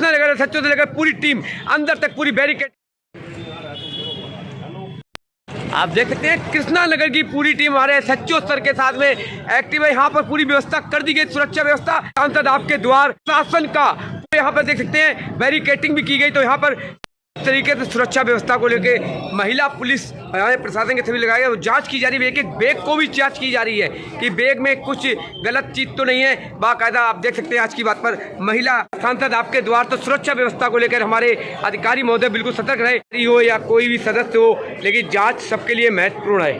कृष्णा नगर सच्चों से लेकर पूरी टीम अंदर तक पूरी बैरिकेड। आप देख सकते हैं कृष्णा नगर की पूरी टीम हमारे सच्चो सर के साथ में एक्टिव है। यहाँ पर पूरी व्यवस्था कर दी गई, सुरक्षा व्यवस्था सांसद आपके द्वार शासन का यहाँ पर देख सकते हैं बैरिकेटिंग भी की गई। तो यहाँ पर तरीके से सुरक्षा व्यवस्था को लेके महिला पुलिस प्रशासन के सभी लगाए गए, जांच की जा रही है। एक एक बैग को भी जांच की जा रही है कि बैग में कुछ गलत चीज तो नहीं है। बाकायदा आप देख सकते हैं आज की बात पर महिला सांसद आपके द्वार। तो सुरक्षा व्यवस्था को लेकर हमारे अधिकारी महोदय बिल्कुल सतर्क रहे, हो या कोई भी सदस्य हो, लेकिन जाँच सबके लिए महत्वपूर्ण है।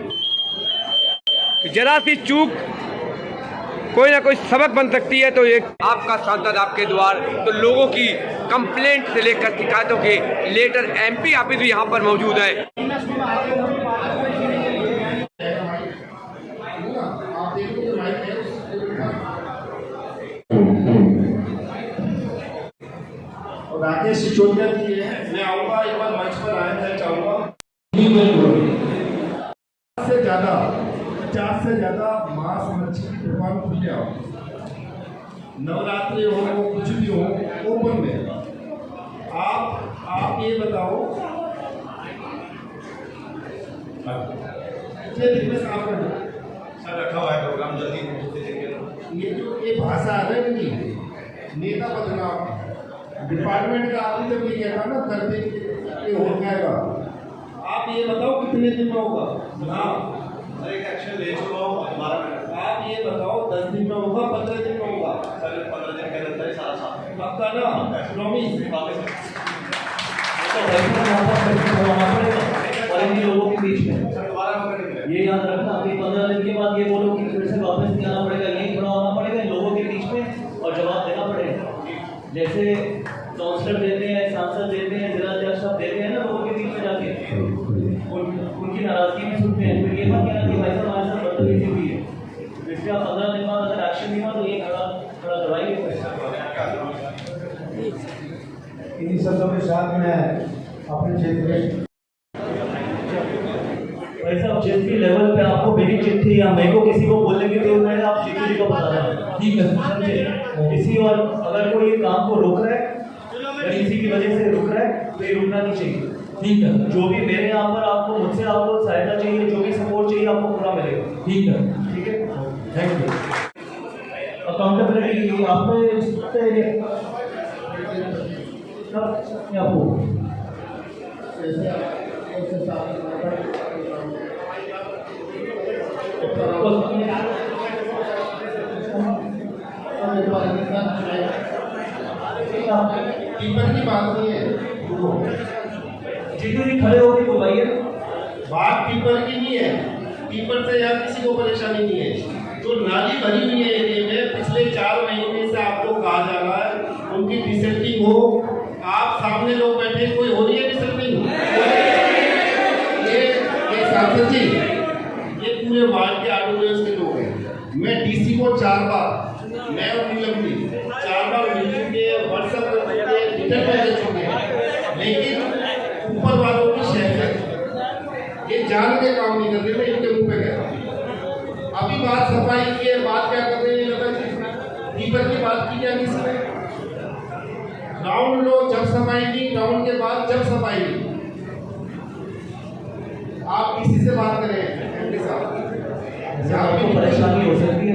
जरा सी चूक कोई ना कोई सबक बन सकती है। तो एक आपका सांसद आपके द्वार, तो लोगों की कंप्लेंट से लेकर शिकायतों के लेटर एमपी ऑफिस भी यहाँ पर मौजूद है। राकेश सिसोदिया जी है, मैं आऊँगा एक बार मंच पर आना चाहूँगा। 50 से ज़्यादा मांस मच्छी की दुकान खुले आओ, नवरात्रि हो कुछ भी हो ओपन में। आप ये बताओ सर रखा हुआ है प्रोग्राम जल्दी। ये भाषा है नहीं, नेता बदलाव डिपार्टमेंट का आपने जब ये कहता ना दर्जे ये हो जाएगा। आप ये बताओ कितने दिन में होगा। हाँ एक एक्शन ले चुका हूँ 12 मिनट। आप ये बताओ 10 दिन में होगा 15 दिन में होगा। सर 15 दिन के अंदर सारा साथ पक्का ना प्रॉमिस और इन लोगों के बीच में ये याद रखना, अभी 15 दिन के बाद ये बोलो कि फिर से वापस नहीं आना पड़ेगा, यही खड़ा होना पड़ेगा इन लोगों के बीच में और जवाब देना पड़ेगा। जैसे काउंसलर देते हैं, सांसद देते हैं, जिला अध्यक्ष साहब देते हैं ना लोगों के बीच में जाके, उनकी नाराजगी भी सुनते हैं। फिर ये मत कहना कि भाई साहब हमारे साथ बदतमीजी हुई है, इसलिए आप 15 दिन बाद अगर एक्शन नहीं हुआ तो ये खड़ा दवाई इन्हीं शब्दों के साथ मैं अपने क्षेत्र में साहब जिस भी लेवल पे आपको मेरी चिट्ठी या मैं को किसी को बोलने की जरूरत है, आप चिट्ठी को बता दें, ठीक है समझे। किसी और अगर कोई ये काम को रोक रहा है, अगर किसी की वजह से रुक रहा है तो ये रुकना नहीं चाहिए, ठीक है। जो भी मेरे यहाँ पर आपको मुझसे आपको सहायता चाहिए, जो भी सपोर्ट चाहिए आपको पूरा मिलेगा, ठीक है, ठीक है। Thank you. अकाउंटेबिलिटी आपने आपको कीपर की बात नहीं है, जितनी खड़े होकर बुलाइए। बात कीपर की नहीं है, कीपर से यहाँ किसी को परेशानी नहीं है। जो नाली भरी हुई है एरिया में पिछले 4 महीने से आपको कहा जा रहा है उनकी डिसेंटिंग हो। आप सामने लोग बैठे, कोई हो रही है डिसेंटिंग? ये सांसद जी, ये पूरे वार्ड के आरडीओ के लोग हैं। मैं डीसी को 4 बार, मैं और नीलम जी 4 बार मिल चुके हैं, व्हाट्सएप कर चुके हैं, ट्विटर पर दे चुके हैं, लेकिन ऊपर वालों की शहर ये जान के काम नहीं कर रहे। मैं इनके मुंह पे कह रहा हूँ, अभी बात सफाई की है, बात क्या कर रहे हैं, कीपर की बात की जानी सर। ग्राउंड लो जब सफाई की, ग्राउंड के बाद जब सफाई की, आप किसी से बात करें एमडी साहब, आपको परेशानी हो सकती है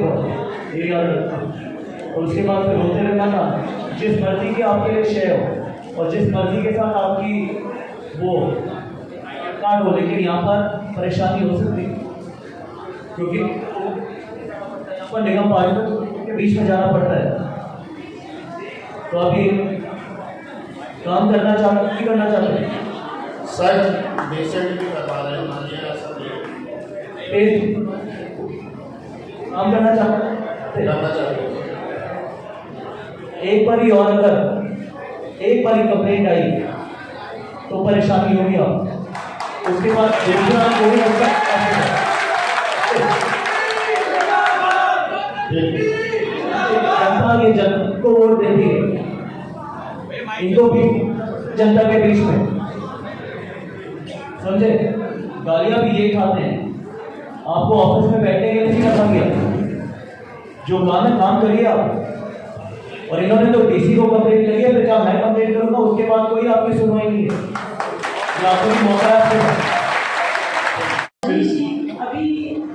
ये याद रखना। और उसके बाद फिर होते रहना ना, जिस मर्जी की आपके लिए शेयर हो और जिस मर्जी के साथ आपकी वो कार्ड हो, लेकिन यहाँ पर परेशानी हो सकती है क्योंकि यहाँ पर निगम पार्षद के बीच में जाना पड़ता है। तो अभी काम करना चाहते हैं सर, पेशेंट भी बता रहे हैं काम करना चाहते हैं। एक बार ही और अगर एक बार ही कंप्लेंट आई तो परेशानी होगी आप, उसके बाद जनता ये जनता को वोट देती है, इनको भी जनता के बीच में समझे, गालियां भी ये खाते हैं। आपको ऑफिस में बैठने के लिए रखा गया, जो काम करिए आप। और इन्होंने तो डीसी को कंप्लेंट लगी है, फिर क्या मैं कंप्लेंट ये आपको भी मौका है आपके अभी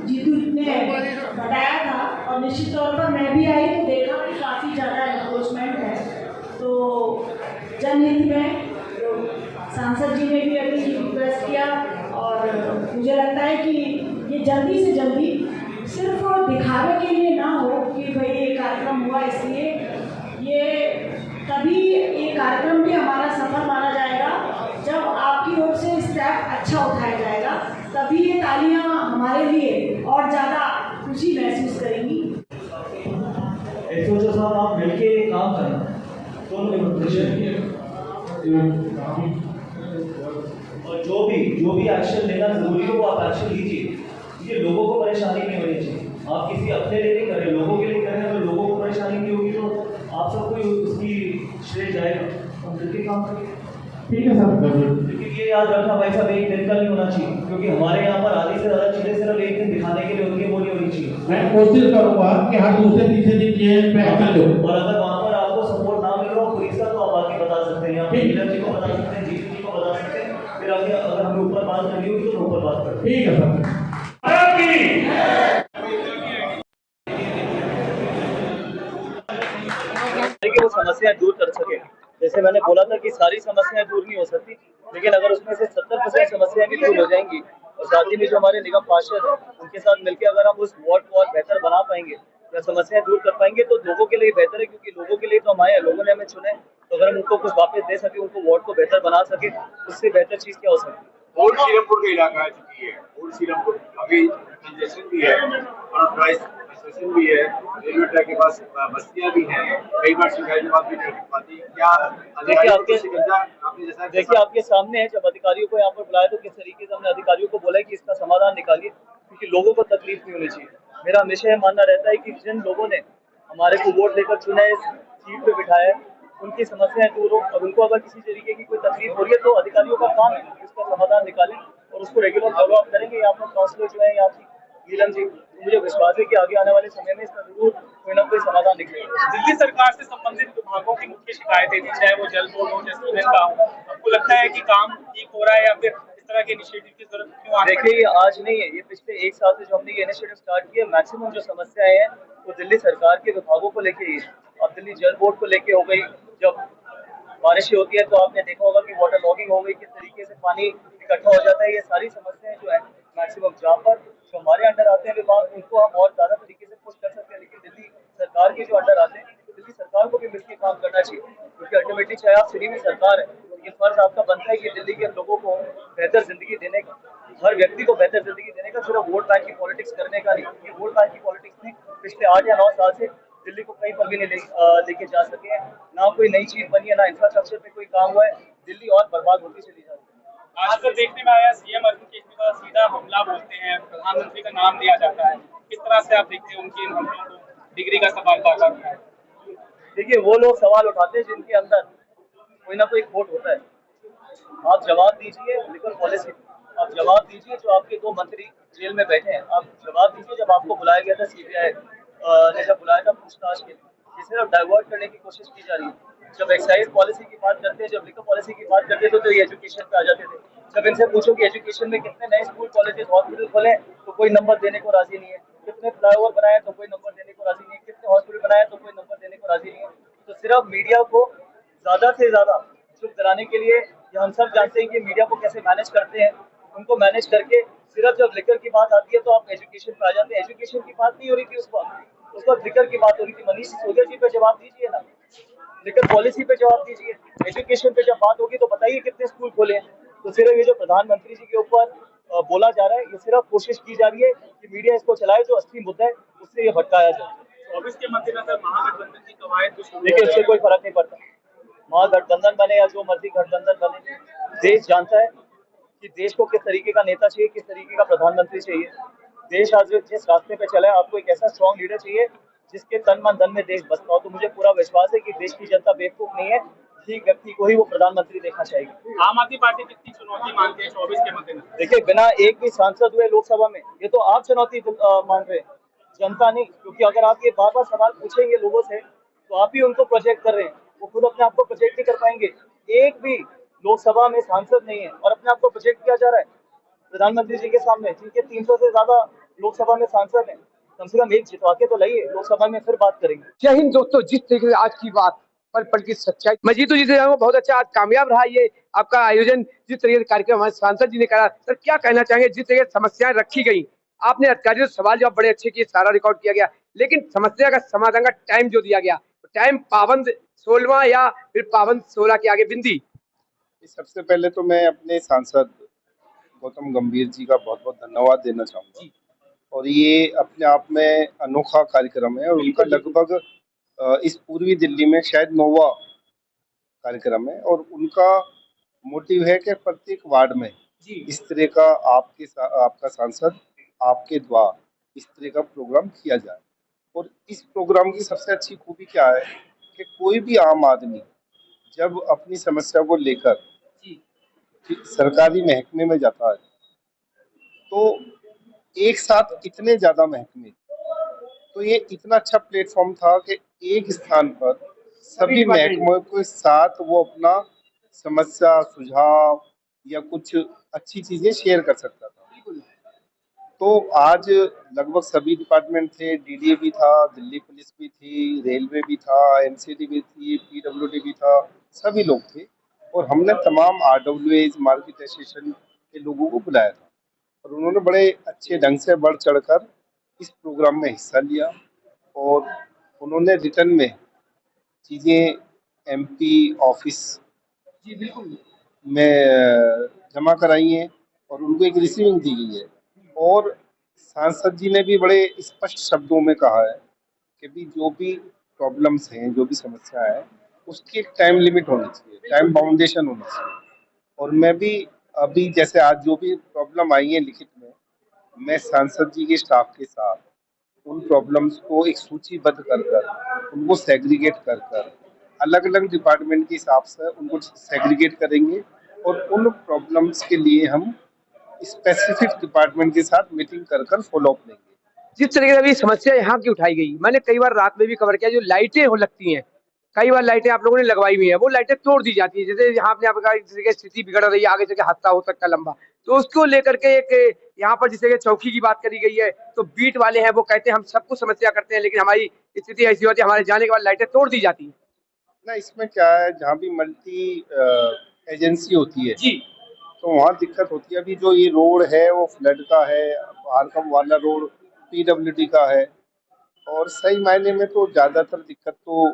जीतू ने बताया था और निश्चित तौर पर मैं भी आई तो देखा कि काफ़ी ज़्यादा एनक्रोचमेंट है। तो जनहित में सांसद जी ने भी अभी रिक्वेस्ट किया और मुझे लगता है कि ये जल्दी से जल्दी सिर्फ दिखावे के लिए ना हो कि भाई ये कार्यक्रम हुआ इसलिए, ये तभी ये कार्यक्रम भी हमारा सफल माना जाएगा जब आपकी ओर से स्टेप अच्छा उठाया जाएगा, तभी ये तालियां हमारे लिए और ज़्यादा खुशी महसूस करेंगी। एसओ साहब आप मिलके काम करना दोनों और जो भी एक्शन लेना जरूरी हो वो आप एक्शन लीजिए, क्योंकि लोगों को परेशानी नहीं होनी चाहिए। आप किसी अपने लिए नहीं कर रहे, लोगों के लिए कर रहे हैं। अगर लोगों को परेशानी नहीं होगी तो आप सबको उसकी श्रेय जाएगा। हम मिलके काम करेंगे, ठीक है सर। लेकिन ये याद रखना भाई साहब, एक दिन का नहीं होना चाहिए, क्योंकि हमारे यहाँ पर आधी से ज़्यादा चीज़ें सिर्फ एक दिन दिखाने के लिए होती है, वो नहीं होनी चाहिए। मैं कोशिश करूंगा कि हर दूसरे तीसरे दिन ये पे एक्शन लो। और अगर वहाँ पर आपको सपोर्ट ना मिल रहा हो पुलिस का, तो आप आके बता सकते हैं, आप लीडर जी को बता सकते हैं, जीतू जी को बता सकते हैं। फिर आगे अगर हमें ऊपर बात करनी होगी तो ऊपर बात करते हैं। ठीक है सर। कि वो समस्याएं दूर कर सके। जैसे मैंने बोला था कि सारी समस्याएं दूर नहीं हो सकती, लेकिन अगर उसमें से 70% समस्याएं भी दूर हो जाएंगी और साथ ही में जो हमारे निगम पार्षद हैं उनके साथ मिलकर अगर हम उस वार्ड को और बेहतर बना पाएंगे या समस्याएं दूर कर पाएंगे तो लोगों के लिए बेहतर है, क्योंकि लोगों के लिए तो हम आए हैं, लोगों ने हमें चुने। तो अगर हम उनको कुछ वापस दे सके, उनको वार्ड को बेहतर बना सके, उससे बेहतर चीज क्या हो सकती है। ओल्ड सीरमपुर का इलाका आ चुकी है। ओल्ड सीरमपुर अभी कंजेशन भी है, स्टेशन भी है, रेलवे ट्रैक के पास बस्तियां भी हैं, कई बार शिकायत के बाद भी नहीं पाती। क्या देखिए आपके सामने है, जब अधिकारियों को यहाँ पर बुलाया तो किस तरीके से हमने अधिकारियों को बोला कि इसका समाधान निकालिए, क्योंकि लोगों को तकलीफ नहीं होनी चाहिए। मेरा हमेशा यह मानना रहता है कि जिन लोगों ने हमारे को वोट देकर चुना है, इस सीट पे बिठाया है, उनकी समस्याएं दूर हो। अब उनको अगर किसी तरीके की कोई तकलीफ हो रही है तो अधिकारियों का काम है इसका समाधान निकालें और उसको रेगुलर फॉलो अप करेंगे। यहाँ पर काउंसलर जो है यहाँ की नीलम जी, मुझे विश्वास है कि आगे आने वाले समय में इसका जरूर कोई ना कोई समाधान निकलेगा। दिल्ली सरकार से संबंधित विभागों की मुख्य शिकायतें थी, चाहे वो जल बोर्ड हो, चाहे स्टूडेंट का हो, आपको लगता है कि काम ठीक हो रहा है या फिर इस तरह के इनिशिएटिव की जरूरत क्यों? देखिए, ये आज नहीं है, ये पिछले 1 साल से जो हमने ये इनिशिएटिव स्टार्ट किया, मैक्सिमम जो समस्याएं हैं वो दिल्ली सरकार के विभागों को लेके ही है। अब दिल्ली जल बोर्ड को लेके हो गई, जब बारिशें होती है तो आपने देखा होगा कि वाटर लॉगिंग हो गई, किस तरीके से पानी इकट्ठा हो जाता है। ये सारी समस्याएं जो है मैक्सिमम जहाँ पर जो हमारे अंडर आते हैं विभाग, उनको हम और ज्यादा तरीके से पुश कर सकते हैं। लेकिन दिल्ली सरकार के जो अंडर आते हैं, तो दिल्ली सरकार को भी मिलकर काम करना चाहिए, क्योंकि अल्टीमेटली चाहे आप सिटी में सरकार है, ये फर्ज आपका बनता है कि दिल्ली के लोगों को बेहतर जिंदगी देने का, हर व्यक्ति को बेहतर जिंदगी देने का, सिर्फ वोट बैंक की पॉलिटिक्स करने का नहीं। ये वोट बैंक की पॉलिटिक्स में पिछले 8 या 9 साल से दिल्ली को कहीं पर भी नहीं लेके जा सके हैं। ना कोई नई चीज बनी है, ना इंफ्रास्ट्रक्चर पे कोई काम हुआ है। दिल्ली और बर्बाद होती चली जा रही है। आजकल देखने में आया सीएम अरविंद केजरीवाल सीधा हमला बोलते हैं, प्रधानमंत्री का नाम लिया जाता है, किस तरह से आप देखते हैं उनके इन हमलों को? डिग्री का सवाल ताका है। देखिए, वो लोग सवाल उठाते हैं जिनके अंदर कोई ना कोई खोट होता है। आप जवाब दीजिए लिकर पॉलिसी, आप जवाब दीजिए जो आपके 2 मंत्री जेल में बैठे हैं, आप जवाब दीजिए जब आपको बुलाया गया था सीबीआई ने जब बुलाया था पूछताछ के लिए। ये सिर्फ डाइवर्ट करने की कोशिश की जा रही है। जब एक्साइज पॉलिसी की बात करते हैं, जब लिकर पॉलिसी की बात करते थे तो ये एजुकेशन पे आ जाते थे। जब इनसे पूछो कि एजुकेशन में कितने नए स्कूल, कॉलेजेस, हॉस्पिटल खोले तो कोई नंबर देने को राजी नहीं है, कितने फ्लाईओवर बनाए तो कोई नंबर देने को राजी नहीं है, कितने हॉस्पिटल बनाए तो कोई नंबर देने को राजी नहीं है। तो सिर्फ मीडिया को ज्यादा से ज्यादा चुप कराने के लिए, हम सब जानते हैं कि मीडिया को कैसे मैनेज करते हैं, उनको मैनेज करके सिर्फ जब लिकर की बात आती है तो आप एजुकेशन पे आ जाते हैं। एजुकेशन की बात नहीं हो रही थी उस वक्त लिकर की बात हो रही थी। मनीष सिसोदिया जी पे जवाब दीजिए ना, लिकर पॉलिसी पे जवाब दीजिए। एजुकेशन पे जब बात होगी तो बताइए कितने स्कूल खोले हैं। तो सिर्फ ये जो प्रधानमंत्री जी के ऊपर बोला जा रहा है, ये सिर्फ कोशिश की जा रही है कि मीडिया इसको चलाए, जो असली मुद्दा है उससे ये भटकाया जाए। 24 के मद्देनजर महागठबंधन की कवायद देखिए, इससे कोई फर्क नहीं पड़ता, महागठबंधन बने या जो मर्जी गठबंधन बने, देश जानता है कि देश को किस तरीके का नेता चाहिए, किस तरीके का प्रधानमंत्री चाहिए। देश आज जिस रास्ते पे चला है, आपको एक ऐसा स्ट्रॉन्ग लीडर चाहिए जिसके तन मन धन में देश बसता हो। तो मुझे पूरा विश्वास है कि देश की जनता बेवकूफ नहीं है, ठीक व्यक्ति को ही वो प्रधानमंत्री देखना चाहेगी। आम आदमी पार्टी कितनी चुनौती मानती है 24 के मद्देनजर? देखिए, बिना एक भी सांसद हुए लोकसभा में, ये तो आप चुनौती मान रहे हैं, जनता नहीं। क्योंकि अगर आप ये बार बार सवाल पूछेंगे लोगों से तो आप ही उनको प्रोजेक्ट कर रहे हैं, वो खुद अपने आप को प्रोजेक्ट नहीं कर पाएंगे। एक भी लोकसभा में सांसद नहीं है और अपने आप को प्रोजेक्ट किया जा रहा है प्रधानमंत्री जी के सामने, जिनके 300 से ज्यादा लोकसभा में सांसद हैं। कम से कम एक जितवा के तो लाइए, लोकसभा में फिर बात करेंगे। जय हिंद दोस्तों, जिस तरीके से आज की बात पल पल की सच्चाई, मैं जीतू जी से बहुत अच्छा आज कामयाब रहा ये आपका आयोजन, जिस तरीके से कार्यक्रम हमारे सांसद जी ने करा। सर क्या कहना चाहेंगे, जिस तरीके से समस्याएं रखी गई, आपने अधिकारियों से सवाल जवाब बड़े अच्छे किए, सारा रिकॉर्ड किया गया, लेकिन समस्या का समाधान का टाइम जो दिया गया, टाइम पाबंद 16वां या फिर पाबंद 16 के आगे बिंदी। सबसे पहले तो मैं अपने सांसद गौतम गंभीर जी का बहुत बहुत धन्यवाद देना चाहूँगा। और ये अपने आप में अनोखा कार्यक्रम है और उनका लगभग इस पूर्वी दिल्ली में शायद 9वां कार्यक्रम है। और उनका मोटिव है कि प्रत्येक वार्ड में इस तरह का आपका सांसद आपके द्वारा इस तरह का प्रोग्राम किया जाए। और इस प्रोग्राम की सबसे अच्छी खूबी क्या है कि कोई भी आम आदमी जब अपनी समस्या को लेकर सरकारी महकमे में जाता है तो एक साथ इतने ज्यादा महकमे, तो ये इतना अच्छा प्लेटफॉर्म था कि एक स्थान पर सभी महकमों के साथ वो अपना समस्या, सुझाव या कुछ अच्छी चीजें शेयर कर सकता था। तो आज लगभग सभी डिपार्टमेंट थे, डीडीए भी था, दिल्ली पुलिस भी थी, रेलवे भी था, एनसीडी भी थी, पीडब्ल्यूडी भी था, सभी लोग थे। और हमने तमाम आरडब्ल्यूएज, मार्केट एसोसिएशन के लोगों को बुलाया था और उन्होंने बड़े अच्छे ढंग से बढ़ चढ़कर इस प्रोग्राम में हिस्सा लिया और उन्होंने रिटर्न में चीज़ें एमपी ऑफिस में जमा कराई हैं और उनको एक रिसीविंग दी गई है। और सांसद जी ने भी बड़े स्पष्ट शब्दों में कहा है कि भी जो भी प्रॉब्लम्स हैं, जो भी समस्या है, उसकी एक टाइम लिमिट होनी चाहिए, टाइम बाउंडेशन होनी चाहिए। और मैं भी अभी जैसे आज जो भी प्रॉब्लम आई है लिखित में, मैं सांसद जी के स्टाफ के साथ उन प्रॉब्लम्स को एक सूचीबद्ध कर उनको सेग्रीगेट कर अलग अलग डिपार्टमेंट के हिसाब से उनको सेग्रीगेट करेंगे और उन प्रॉब्लम्स के लिए हम स्पेसिफिक डिपार्टमेंट के साथ मीटिंग कर फॉलो अप लेंगे। जिस तरीके से अभी समस्या यहाँ की उठाई गई, मैंने कई बार रात में भी कवर किया, जो लाइटें हो लगती हैं, कई बार लाइटें आप लोगों ने लगवाई हुई है, वो लाइटें तोड़ दी जाती है। जैसे यहाँ आपने आपका जिस तरीके स्थिति बिगड़ रही है, आगे चल के हादसा हो सकता है लंबा, तो उसको लेकर के एक यहाँ पर जिस तरीके चौकी की बात करी गई है, तो बीट वाले हैं वो कहते हैं हम सबको समस्या करते हैं, लेकिन हमारी स्थिति ऐसी होती है हमारे जाने के बाद लाइटें तोड़ दी जाती है ना। इसमें क्या है, जहाँ भी मल्टी एजेंसी होती है जी, तो वहाँ दिक्कत होती है। अभी जो ये रोड है वो फ्लड का है, आरकम वाला रोड पीडब्ल्यूडी का है और सही मायने में तो ज्यादातर दिक्कत तो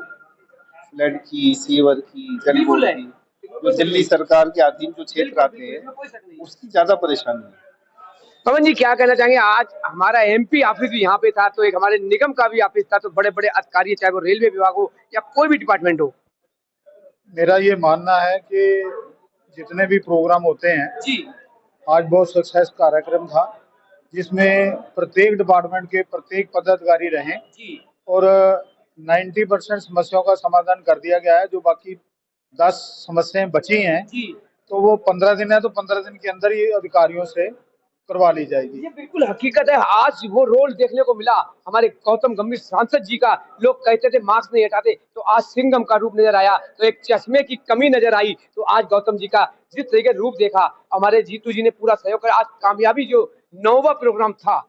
फ्लड की, सीवर की, जल बोर्ड की, जो दिल्ली सरकार के अधीन जो क्षेत्र आते हैं उसकी ज्यादा परेशानी है। पवन जी क्या कहना चाहेंगे, आज हमारा एमपी ऑफिस भी यहाँ पे था, तो एक हमारे निगम का भी ऑफिस था, तो बड़े बड़े अधिकारी चाहे वो रेलवे विभाग हो या कोई भी डिपार्टमेंट हो, मेरा ये मानना है कि जितने भी प्रोग्राम होते हैं जी, आज बहुत सक्सेस कार्यक्रम था जिसमें प्रत्येक डिपार्टमेंट के प्रत्येक पदाधिकारी रहे जी, और 90% समस्याओं का समाधान कर दिया गया है। जो बाकी 10 समस्याएं बची हैं जी, तो वो 15 दिन है, तो 15 दिन के अंदर ये अधिकारियों से करवा ली जाएगी। ये बिल्कुल हकीकत है। आज वो रोल देखने को मिला हमारे गौतम गंभीर सांसद जी का, लोग कहते थे मास्क नहीं हटाते, तो आज सिंघम का रूप नजर आया, तो एक चश्मे की कमी नजर आई, तो आज गौतम जी का जिस तरीके रूप देखा, हमारे जीतू जी ने पूरा सहयोग कर आज कामयाबी जो 9वां प्रोग्राम था,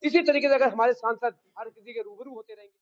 इसी तरीके से अगर हमारे सांसद हर किसी के रूबरू होते रहेंगे।